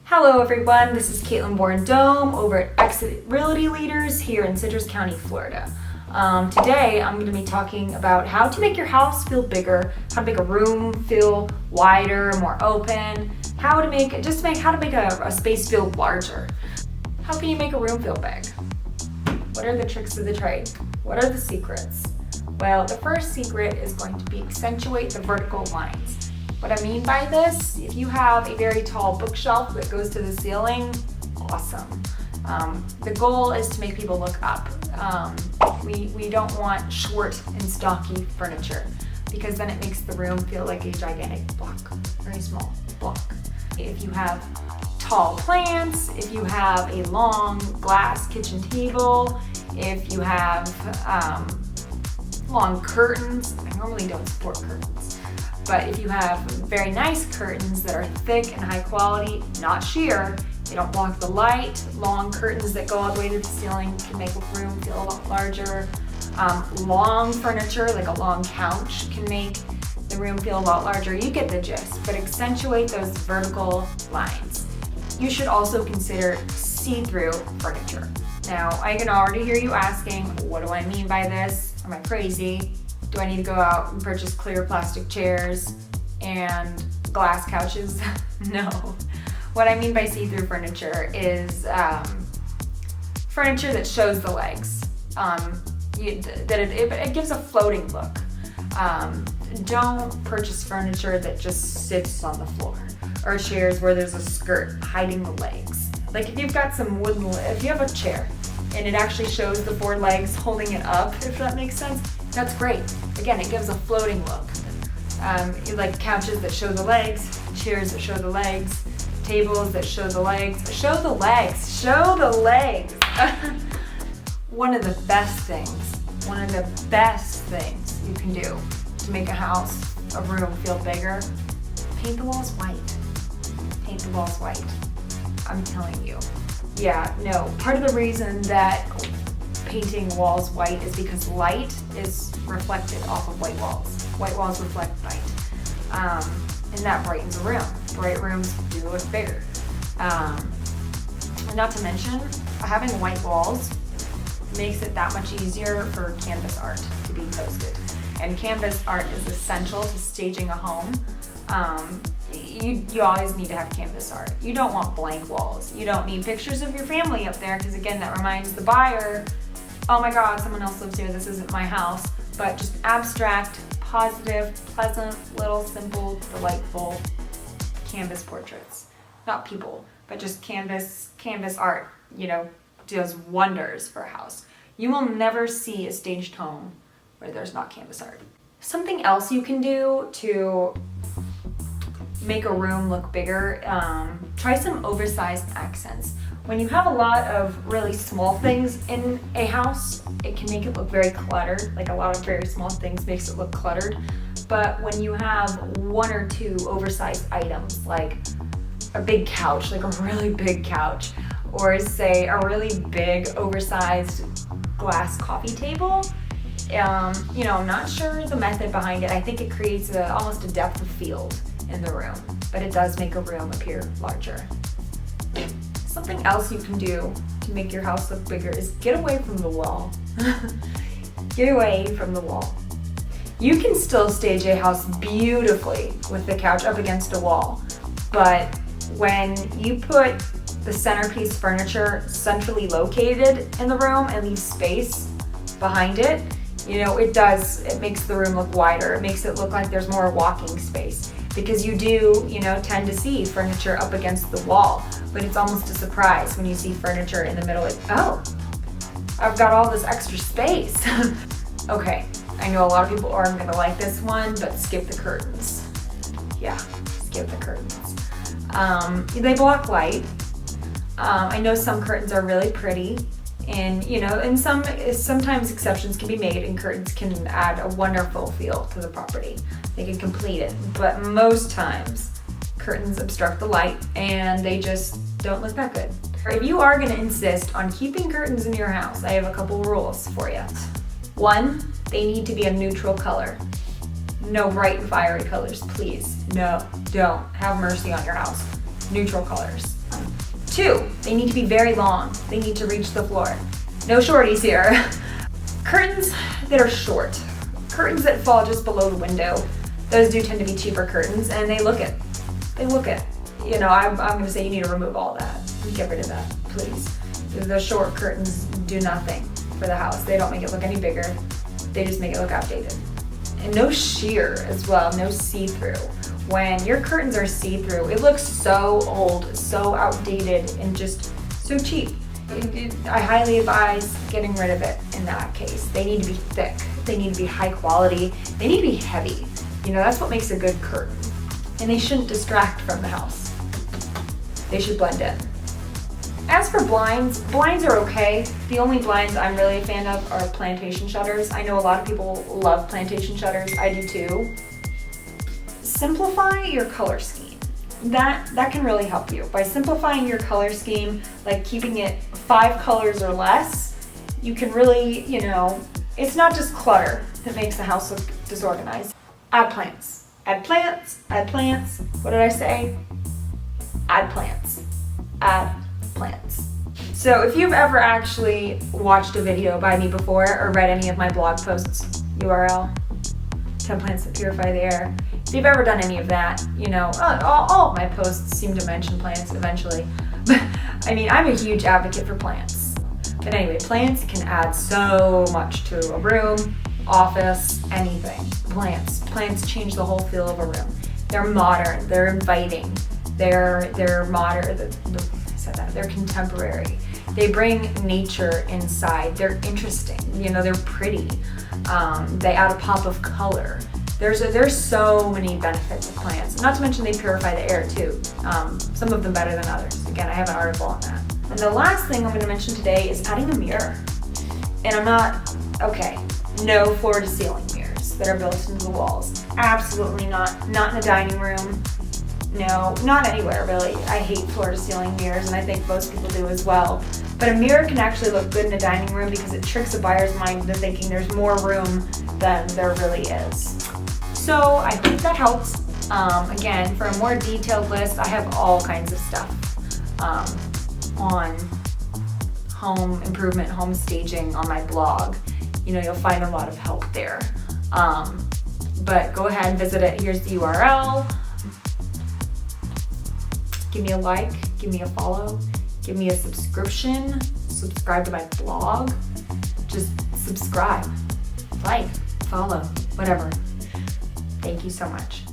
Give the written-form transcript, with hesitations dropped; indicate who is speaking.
Speaker 1: Hello everyone, this is Born-Dohm over at Exit Realty Leaders here in Citrus County, Florida. Today I'm going to be talking about how to make your house feel bigger, how to make a room feel wider, more open, how to make a space feel larger. How can you make a room feel big? What are the tricks of the trade? What are the secrets? Well, the first secret is going to be accentuate the vertical lines. What I mean by this, if you have a very tall bookshelf that goes to the ceiling, awesome. The goal is to make people look up. We don't want short and stocky furniture because then it makes the room feel like a gigantic block, very small block. If you have tall plants, if you have a long glass kitchen table, if you have long curtains, I normally don't support curtains, but if you have very nice curtains that are thick and high quality, not sheer, they don't block the light, long curtains that go all the way to the ceiling can make a room feel a lot larger. Long furniture, like a long couch, can make the room feel a lot larger. You get the gist, but accentuate those vertical lines. You should also consider see-through furniture. Now, I can already hear you asking, what do I mean by this? Am I crazy? Do I need to go out and purchase clear plastic chairs and glass couches? No. What I mean by see-through furniture is furniture that shows the legs. It gives a floating look. Don't purchase furniture that just sits on the floor, or chairs where there's a skirt hiding the legs. Like if you've got if you have a chair and it actually shows the four legs holding it up, if that makes sense, that's great. Again, it gives a floating look. You like couches that show the legs, chairs that show the legs, tables that show the legs. Show the legs, show the legs. One of the best things you can do to make a room feel bigger, paint the walls white. Paint the walls white. I'm telling you. Yeah, no, part of the reason that painting walls white is because light is reflected off of white walls. White walls reflect light. And that brightens a room. Bright rooms do look bigger. And not to mention, having white walls makes it that much easier for canvas art to be posted. And canvas art is essential to staging a home. You always need to have canvas art. You don't want blank walls. You don't need pictures of your family up there because again, that reminds the buyer, oh my God, someone else lives here, this isn't my house. But just abstract, positive, pleasant, little, simple, delightful canvas portraits. Not people, but just canvas art, does wonders for a house. You will never see a staged home where there's not canvas art. Something else you can do to make a room look bigger, try some oversized accents. When you have a lot of really small things in a house, it can make it look very cluttered. Like a lot of very small things makes it look cluttered. But when you have one or two oversized items, like a big couch, like a really big couch, or say a really big oversized glass coffee table, I'm not sure the method behind it. I think it creates almost a depth of field in the room, but it does make a room appear larger. Something else you can do to make your house look bigger is get away from the wall. Get away from the wall. You can still stage a house beautifully with the couch up against a wall, but when you put the centerpiece furniture centrally located in the room and leave space behind it, it makes the room look wider. It makes it look like there's more walking space because you do, tend to see furniture up against the wall, but it's almost a surprise when you see furniture in the middle, like, oh, I've got all this extra space. Okay, I know a lot of people aren't gonna like this one, but skip the curtains. Yeah, skip the curtains. They block light. I know some curtains are really pretty, and sometimes exceptions can be made and curtains can add a wonderful feel to the property. They can complete it, but most times curtains obstruct the light and they just don't look that good. If you are going to insist on keeping curtains in your house, I have a couple rules for you. 1, they need to be a neutral color. No bright and fiery colors, please. No, don't. Have mercy on your house. Neutral colors. 2, they need to be very long. They need to reach the floor. No shorties here. Curtains that are short. Curtains that fall just below the window. Those do tend to be cheaper curtains, and they look it. You know, I'm gonna say you need to remove all that. Get rid of that, please. The short curtains do nothing for the house. They don't make it look any bigger. They just make it look outdated. And no sheer as well, no see-through. When your curtains are see-through, it looks so old, so outdated, and just so cheap. I highly advise getting rid of it in that case. They need to be thick. They need to be high quality. They need to be heavy. You know, that's what makes a good curtain. And they shouldn't distract from the house. They should blend in. As for blinds, blinds are okay. The only blinds I'm really a fan of are plantation shutters. I know a lot of people love plantation shutters. I do too. Simplify your color scheme. That can really help you. By simplifying your color scheme, like keeping it 5 colors or less, you can really, you know, it's not just clutter that makes the house look disorganized. Add plants. Add plants. Add plants. What did I say? Add plants. Add plants. So if you've ever actually watched a video by me before or read any of my blog posts, URL, 10 plants that purify the air. If you've ever done any of that, you know, all of my posts seem to mention plants eventually. But I mean, I'm a huge advocate for plants. But anyway, plants can add so much to a room, office, anything. Plants change the whole feel of a room. They're modern, they're inviting, they're modern, they're contemporary. They bring nature inside. They're interesting, you know, they're pretty. They add a pop of color. There's so many benefits of plants. Not to mention they purify the air too. Some of them better than others. Again, I have an article on that. And the last thing I'm going to mention today is adding a mirror. And no floor to ceiling mirrors that are built into the walls. Absolutely not. Not in a dining room. No, not anywhere really. I hate floor to ceiling mirrors, and I think most people do as well. But a mirror can actually look good in a dining room because it tricks a buyer's mind into thinking there's more room than there really is. So I hope that helps. Again, for a more detailed list, I have all kinds of stuff on home improvement, home staging on my blog. You know, you'll find a lot of help there. But go ahead and visit it. Here's the URL. Give me a like, give me a follow, give me a subscription, subscribe to my blog. Just subscribe, like, follow, whatever. Thank you so much.